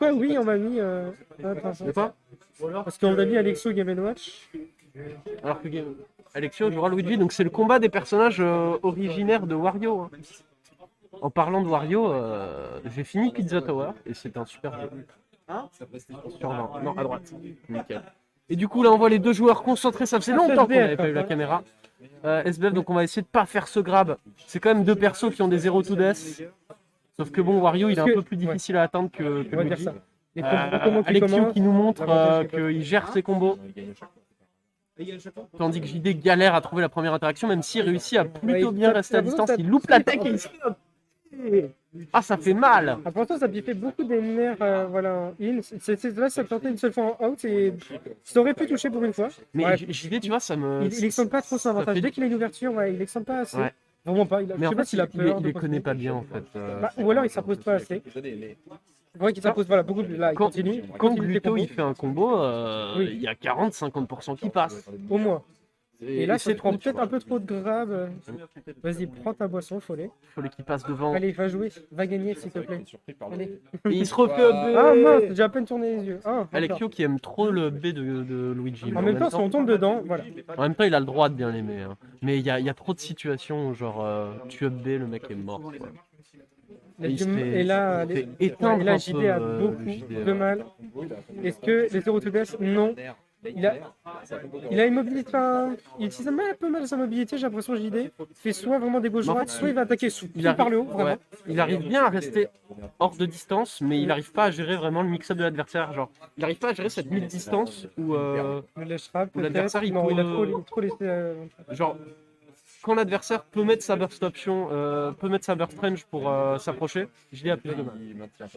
Quoi, oui, on m'a mis. Attends, De quoi? parce qu'on a mis Alexo Game Watch. Alors que Alexio jouera Luigi, donc c'est le combat des personnages originaires de Wario. Hein. En parlant de Wario, j'ai fini Pizza Tower et c'est un super jeu. Sur 20. Non, à droite. Nickel. Et du coup, là, on voit les deux joueurs concentrés. Ça faisait longtemps qu'on n'avait pas eu la caméra. SBF, donc on va essayer de pas faire ce grab. C'est quand même deux persos qui ont des 0 to death. Sauf que bon, Wario, il est un peu plus difficile à atteindre que On va dire Luigi. ça. Les combos qui Alexio commencent, qui nous montre l'avantage qui qu'il gère ses combos. Tandis que JD galère à trouver la première interaction, même s'il réussit à plutôt bien rester à distance. Il loupe la tech et il se fait. Ah, ça fait mal! Ah, pourtant, ça biffait beaucoup des nerfs, voilà, in. Là, ça tentait une seule fois en out et ça aurait pu toucher pour une fois. Mais Ouais. JD, tu vois, ça me. Il extende pas trop son avantage. fait- Dès qu'il a une ouverture, ouais, il extende pas assez. Ouais. Vraiment pas. Mais Je en sais pas fait, s'il a peur. il de les connaît continuer. pas bien en fait. Bah, ou alors il s'impose pas assez. C'est vrai qu'il s'impose voilà, beaucoup. Là, il Quand, continue. quand continue ses Gluto combos, il fait un combo, Oui. il y a 40-50% qui passent. au moins. Et là, c'est ça prend trop, tu peut-être vois. un peu trop de grab. Vas-y, prends ta boisson, follet. Faut qu'il passe devant. Allez, va jouer. Va gagner, s'il te plaît. Allez. Et il se refait up Ah mince, B. j'ai à peine tourné les yeux. Ah, encore. Alexio qui aime trop le B de Luigi. mais En même temps, si on tombe dedans, voilà. en même temps, il a le droit de bien l'aimer. Hein. Mais il y a trop de situations où, genre, tu up B, le mec est mort. Quoi. il se fait- Et là, il se fait éteindre et là un JD peu, a beaucoup JD, de mal. Est-ce que les 0 to death? Non. Il a une mobilité, enfin, il utilise un peu mal sa mobilité, j'ai l'impression JD. Il fait soit vraiment des gauches Mais en droites, fait, soit il va attaquer sous, il tout par arrive, le haut, vraiment. ouais, il arrive bien à rester hors de distance, mais il n'arrive pas à gérer vraiment le mix-up de l'adversaire. Genre, il n'arrive pas à gérer cette mid-distance où, Le lâchera Ou l'adversaire, peut-être. il Non, il a peut- trop laissé. genre, quand l'adversaire peut mettre sa burst option, peut mettre sa burst range pour s'approcher, je l'ai à plus de mal.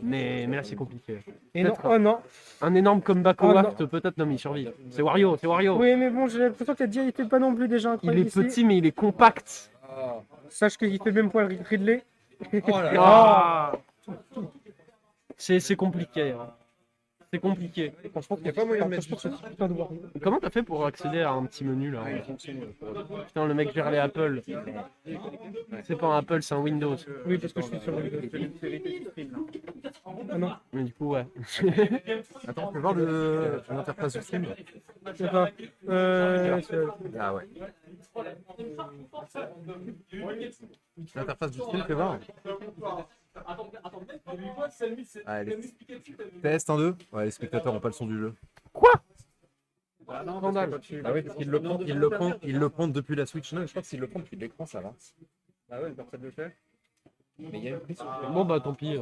Mais là, c'est compliqué. Et non, Peut-être oh non. un énorme comeback au Oh Waft, peut-être, non, mais il survit. C'est Wario, c'est Wario. Oui, mais bon, j'ai l'impression que il était pas non plus déjà Il incroyable est ici. petit, mais il est compact. Sache qu'il fait le même poids Ridley. Ah. C'est compliqué. Hein. C'est compliqué. Franchement, il n'y a pas moyen de mettre ce putain de Wario. Comment t'as fait pour accéder à un petit menu là? Putain, le mec gère les Apple. C'est pas un Apple, c'est un Windows. Oui, parce que je suis sur le. Ah non, Mais du coup, ouais. Attends, on peut voir l'interface du stream. je sais pas. Ah ouais. L'interface du stream, fais voir. Allez. Test 1, 2. Ouais, les spectateurs n'ont pas le son du jeu. Scandale. Ah oui, parce qu'il le prend depuis la Switch. Non, je crois que s'il le prend depuis l'écran, ça va. Ah ouais, personne ne le fait. Mais il y a une prise sur le Bon bah tant pis.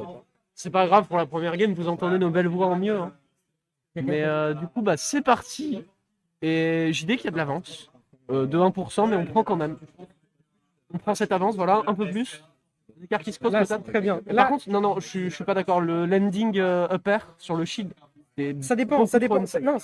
C'est pas grave, pour la première game, vous entendez nos belles voix en mieux. Hein. Mais du coup, bah c'est parti. Et JD qui a de l'avance. De 1%, mais on prend quand même. On prend cette avance, voilà, un peu plus. L'écart qui se pose Là, peut-être. c'est très bien. Par Là, contre, non, je suis pas d'accord. Le landing upper sur le shield. ça dépend, beaucoup ça trop dépend. insane. Non,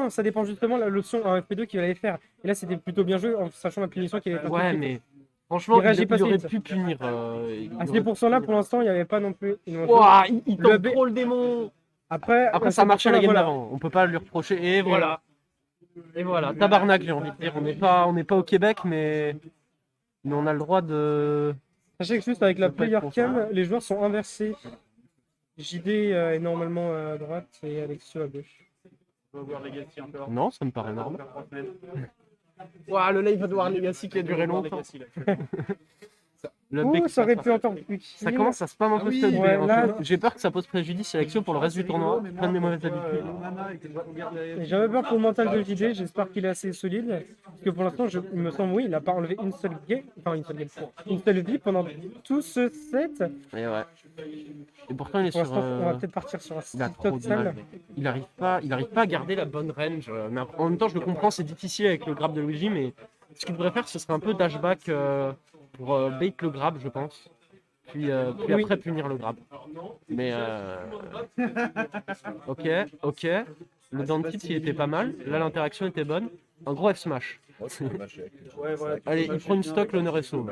ça dépend justement la leçon en FP2 qu'il allait faire. Et là, c'était plutôt bien joué en sachant la punition qu'il avait fait. Ouais, mais franchement, Il réagit pas il aurait vite. pu punir. À ces pourcents-là, pour l'instant, il n'y avait pas non plus. Ouah, il Le tente B- trop le démon. Après, Après, ça marchait la game voilà. d'avant. On peut pas lui reprocher. Et voilà. Et voilà. Tabarnak, j'ai envie de dire. On n'est pas au Québec, mais on a le droit de. Sachez que juste avec la Ça peut être player pour cam, les joueurs sont inversés. JD est normalement à droite et Alexio à gauche. Non, ça me paraît normal. Ouah, le live de War Legacy qui a duré longtemps. Le bec, Ouh, ça aurait pu encore plus. ça commence à spam un peu oui, cette ouais, B, hein. là- J'ai peur que ça pose préjudice à l'action pour le reste du tournoi. Prenne des mauvaises habitudes. Et j'avais peur pour le mental de JD, j'espère qu'il est assez solide. Parce que pour l'instant, il me semble, oui, il n'a pas enlevé une seule game, une seule vie pendant tout ce set. Et ouais. Et pourtant, il est Pour sur. l'instant, on va peut-être partir sur un Il a style trop de mal. total. Il arrive pas à garder la bonne range. Mais en même temps, je le comprends, c'est difficile avec le grab de Luigi, mais ce qu'il devrait faire, ce serait un peu dashback pour bait le grab, je pense. Puis Oui. après punir le grab. Mais ok. Le down tilt il était pas mal. Là l'interaction était bonne. Un gros F smash. Oh, c'est dommage. Ouais, voilà. Allez, il prend une stock, l'honneur est sauf.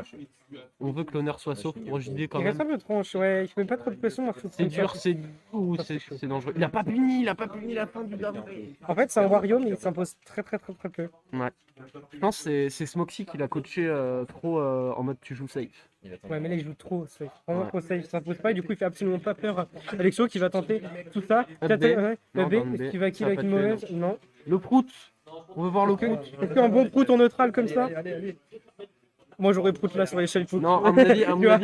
On veut que l'honneur soit sauf pour JD quand Il reste même. un peu tronche, ouais. Je mets pas trop de pression. Moi, faut C'est que ça- dur, c'est dangereux. Il a pas puni la fin du dernier. En fait, c'est un Wario, mais il s'impose très peu. Ouais. Je pense que c'est Smoxy qui l'a coaché trop en mode tu joues safe. Ouais, mais là, il joue trop safe. Vraiment Ouais. trop safe. Il s'impose pas et du coup, il fait absolument pas peur. Alexio qui va tenter tout ça. Up Peut-être, B. ouais, Non, le B, dans le B. est-ce qu'il va kill Ça va avec pas une tuer, mauvaise? Non. Le prout. On veut voir le Ok. prout. Est-ce qu'un bon prout en neutral comme ça? Moi, j'aurais prout là sur l'échelle prout. Non, à mon avis, Tu vois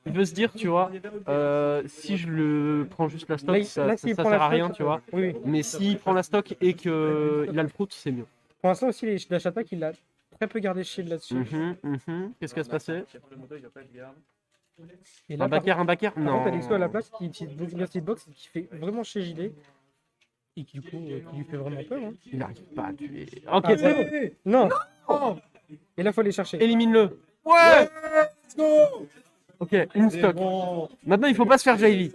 il veut se dire, tu vois, si je le prends juste la stock, Là, ça s'il sert prend la à stock, rien, tu vois. Oui. Mais s'il prend la stock et qu'il a le prout, c'est mieux. Pour l'instant aussi, les Dash Attack, il a très peu gardé shield là-dessus. Qu'est-ce qui va se passer? Et là, Un par backer? contre, Non. Alexio à la place qui utilise beaucoup bien cette box et qui fait vraiment chez JD. Et qui, du coup, qui lui fait vraiment peur. Hein. Il n'arrive pas à tuer. Ok, Ah, c'est bon. Non. Et là, faut les chercher. Élimine-le. Ouais. Ok, une stock. Maintenant, il faut pas se faire JV.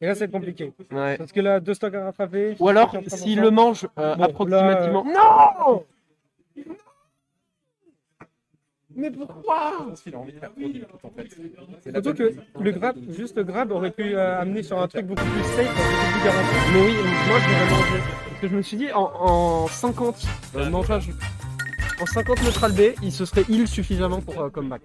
Et là, c'est compliqué. Ouais. Parce que là, 2 stocks à rattraper. Ou alors, 50%. s'il le mange Bon, approximativement. là, Non. Mais pourquoi? Je pense qu'il a envie de faire trop d'input en fait. C'est la Surtout bonne que le grab, juste le grab aurait pu amener sur un truc beaucoup plus safe, beaucoup plus garanti. Mais oui, moi je l'aurais mangé. Parce que je me suis dit, en 50 mangeage, en 50 neutral B, il se serait heal suffisamment pour comeback.